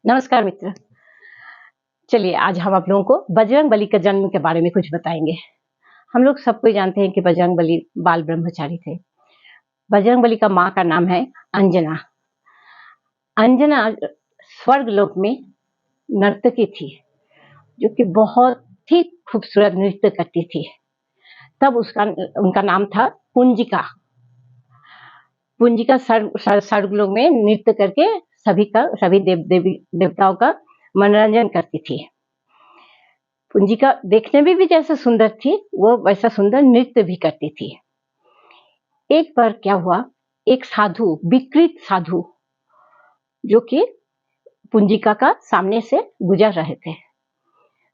नमस्कार मित्र। चलिए आज हम आप लोगों को बजरंग बली के जन्म के बारे में कुछ बताएंगे। हम लोग सबको जानते हैं कि बजरंग बली बाल ब्रह्मचारी थे। बजरंग बली का माँ का नाम है अंजना। अंजना स्वर्ग लोक में नर्तकी थी, जो कि बहुत ही खूबसूरत नृत्य करती थी। तब उनका नाम था पुंजिका। पुंजिका स्वर्ग लोक में नृत्य करके सभी देवताओं का मनोरंजन करती थी। पुंजिका देखने में भी जैसा सुंदर थी, वो वैसा सुंदर नृत्य भी करती थी। एक बार क्या हुआ, एक साधु, विकृत साधु, जो कि पुंजिका का सामने से गुजर रहे थे।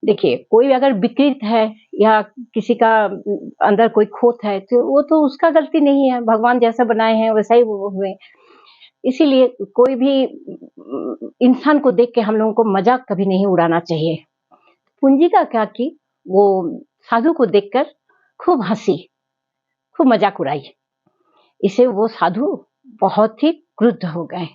देखिए, कोई अगर विकृत है या किसी का अंदर कोई खोट है तो वो तो उसका गलती नहीं है, भगवान जैसा बनाए हैं वैसा ही वो हुए। इसीलिए कोई भी इंसान को देख के हम लोगों को मजाक कभी नहीं उड़ाना चाहिए। पुंजिका क्या की, वो साधु को देखकर खूब हंसी, खूब मजाक उड़ाई। इसे वो साधु बहुत ही क्रुद्ध हो गए।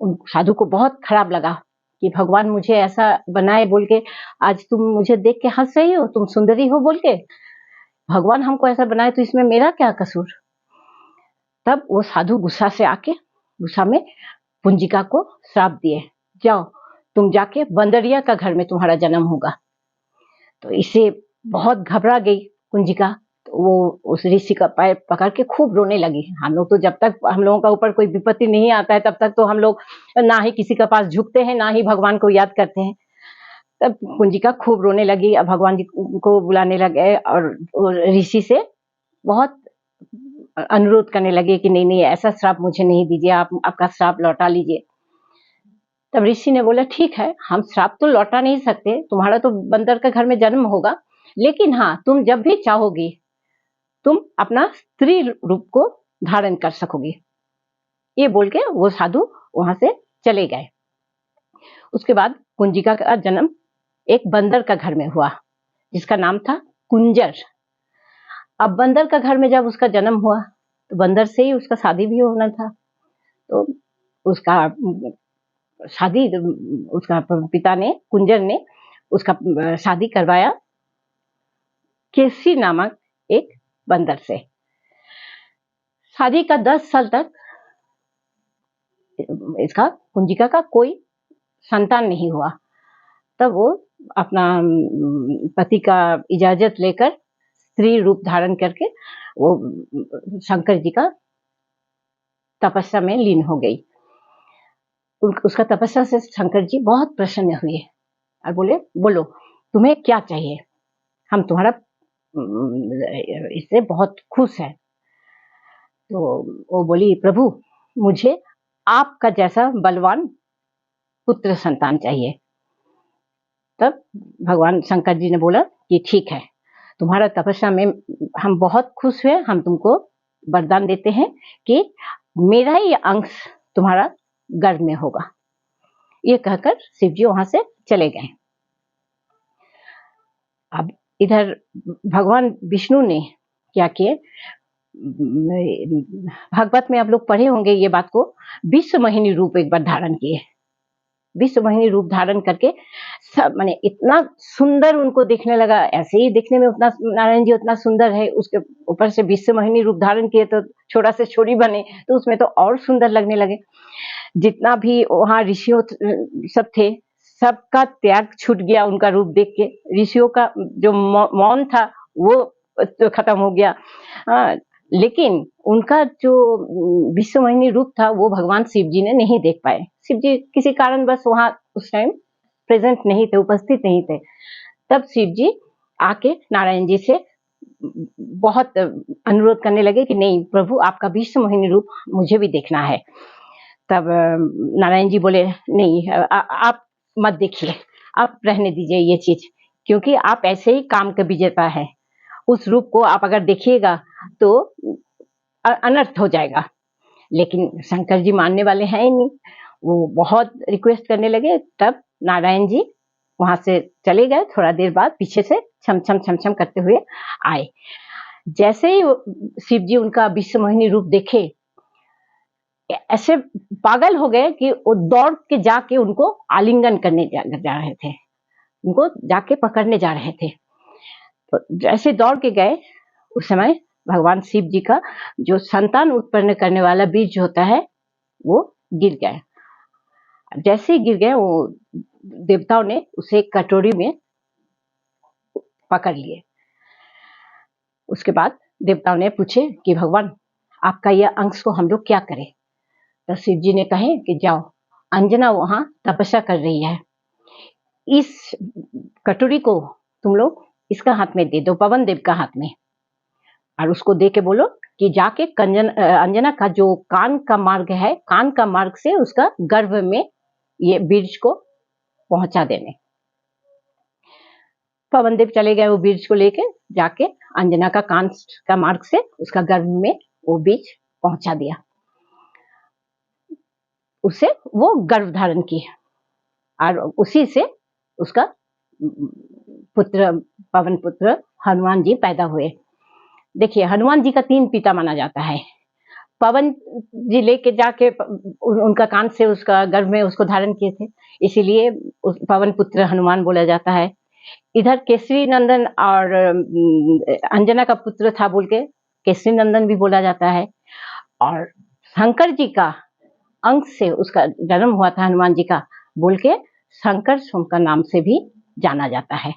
उन साधु को बहुत खराब लगा कि भगवान मुझे ऐसा बनाए बोल के आज तुम मुझे देख के हंस रही हो, तुम सुंदरी हो बोल के। भगवान हमको ऐसा बनाए तो इसमें मेरा क्या कसूर। तब वो साधु गुस्सा में पुंजिका को श्राप दिए, जाओ तुम जाके बंदरिया का घर में तुम्हारा जन्म होगा। तो इसे बहुत घबरा गई पुंजिका। तो वो उस ऋषि का पैर पकड़ के खूब रोने लगी। हम लोग तो जब तक हम लोगों का ऊपर कोई विपत्ति नहीं आता है तब तक तो हम लोग ना ही किसी के पास झुकते हैं, ना ही भगवान को याद करते हैं। तब पुंजिका खूब रोने लगी, अब भगवान जी को बुलाने लगे और ऋषि से बहुत अनुरोध करने लगे कि नहीं नहीं, ऐसा श्राप मुझे नहीं दीजिए, आप आपका श्राप लौटा लीजिए। तब ऋषि ने बोला ठीक है, हम श्राप तो लौटा नहीं सकते, तुम्हारा तो बंदर के घर में जन्म होगा, लेकिन हाँ तुम जब भी चाहोगी तुम अपना स्त्री रूप को धारण कर सकोगी। ये बोल के वो साधु वहां से चले गए। उसके बाद पुंजिका का जन्म एक बंदर का घर में हुआ, जिसका नाम था कुंजर। अब बंदर का घर में जब उसका जन्म हुआ तो बंदर से ही उसका शादी भी होना था। तो उसका शादी उसका पिता ने, कुंजर ने उसका शादी करवाया केसी नामक एक बंदर से। शादी का 10 साल तक इसका पुंजिका का कोई संतान नहीं हुआ। तब वो अपना पति का इजाजत लेकर स्त्री रूप धारण करके वो शंकर जी का तपस्या में लीन हो गई। उसका तपस्या से शंकर जी बहुत प्रसन्न हुए और बोले, बोलो तुम्हें क्या चाहिए, हम तुम्हारा इससे बहुत खुश है। तो वो बोली, प्रभु मुझे आपका जैसा बलवान पुत्र संतान चाहिए। तब भगवान शंकर जी ने बोला कि ठीक है, तुम्हारा तपस्या में हम बहुत खुश हुए, हम तुमको वरदान देते हैं कि मेरा ही अंश तुम्हारा गर्भ में होगा। ये कहकर शिव जी वहां से चले गए। अब इधर भगवान विष्णु ने क्या किए, भागवत में आप लोग पढ़े होंगे ये बात को, विश्व मोहिनी रूप एक बार धारण किए। विश्व मोहिनी रूप धारण करके सब माने इतना सुंदर उनको देखने लगा। ऐसे ही देखने में उतना नारायण जी उतना सुंदर है, उसके ऊपर से विश्व मोहिनी रूप धारण किए तो छोटा से छोरी बने तो उसमें तो और सुंदर लगने लगे। जितना भी वहां ऋषियों सब थे, सबका त्याग छूट गया उनका रूप देख के। ऋषियों का जो मौन था वो तो खत्म हो गया। लेकिन उनका जो विश्व मोहिनी रूप था वो भगवान शिव जी ने नहीं देख पाए। शिव जी किसी कारणवश वहां उस टाइम प्रेजेंट नहीं थे, उपस्थित नहीं थे। तब शिव जी आके नारायण जी से बहुत अनुरोध करने लगे कि नहीं प्रभु, आपका विश्व मोहिनी रूप मुझे भी देखना है। तब नारायण जी बोले, नहीं आप मत देखिए, आप रहने दीजिए ये चीज, क्योंकि आप ऐसे ही काम के विजेता है। उस रूप को आप अगर देखिएगा तो अनर्थ हो जाएगा। लेकिन शंकर जी मानने वाले हैं ही नहीं, वो बहुत रिक्वेस्ट करने लगे। तब नारायण जी वहां से चले गए। थोड़ा देर बाद पीछे से छम छम छम छम करते हुए आए। जैसे ही शिव जी उनका विश्व मोहिनी रूप देखे, ऐसे पागल हो गए कि वो दौड़ के जाके उनको आलिंगन करने जा रहे थे, उनको जाके पकड़ने जा रहे थे। तो जैसे दौड़ के गए, उस समय भगवान शिव जी का जो संतान उत्पन्न करने वाला बीज होता है वो गिर गया। जैसे ही गिर गए, वो देवताओं ने उसे एक कटोरी में पकड़ लिए। उसके बाद देवताओं ने पूछे कि भगवान, आपका यह अंश को हम लोग क्या करें? तो शिव जी ने कहे कि जाओ, अंजना वहां तपस्या कर रही है, इस कटोरी को तुम लोग इसका हाथ में दे दो, पवन देव का हाथ में, और उसको दे के बोलो कि जाके अंजना का जो कान का मार्ग है, कान का मार्ग से उसका गर्भ में ये बीज को पहुंचा देने। पवन देव चले गए वो बीज को लेके, जाके अंजना का कान का मार्ग से उसका गर्भ में वो बीज पहुंचा दिया। उससे वो गर्भ धारण की और उसी से उसका पुत्र, पवन पुत्र हनुमान जी पैदा हुए। देखिए, हनुमान जी का 3 पिता माना जाता है। पवन जी लेके जाके उनका कान से उसका गर्भ में उसको धारण किए थे, इसीलिए पवन पुत्र हनुमान बोला जाता है। इधर केसरी नंदन और अंजना का पुत्र था बोल के केसरी नंदन भी बोला जाता है। और शंकर जी का अंश से उसका जन्म हुआ था हनुमान जी का बोल के शंकर सोम का नाम से भी जाना जाता है।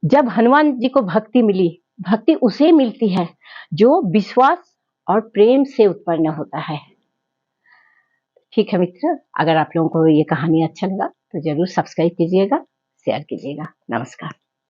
जब हनुमान जी को भक्ति मिली, भक्ति उसे मिलती है जो विश्वास और प्रेम से उत्पन्न होता है। ठीक है मित्र, अगर आप लोगों को ये कहानी अच्छा लगा तो जरूर सब्सक्राइब कीजिएगा, शेयर कीजिएगा। नमस्कार।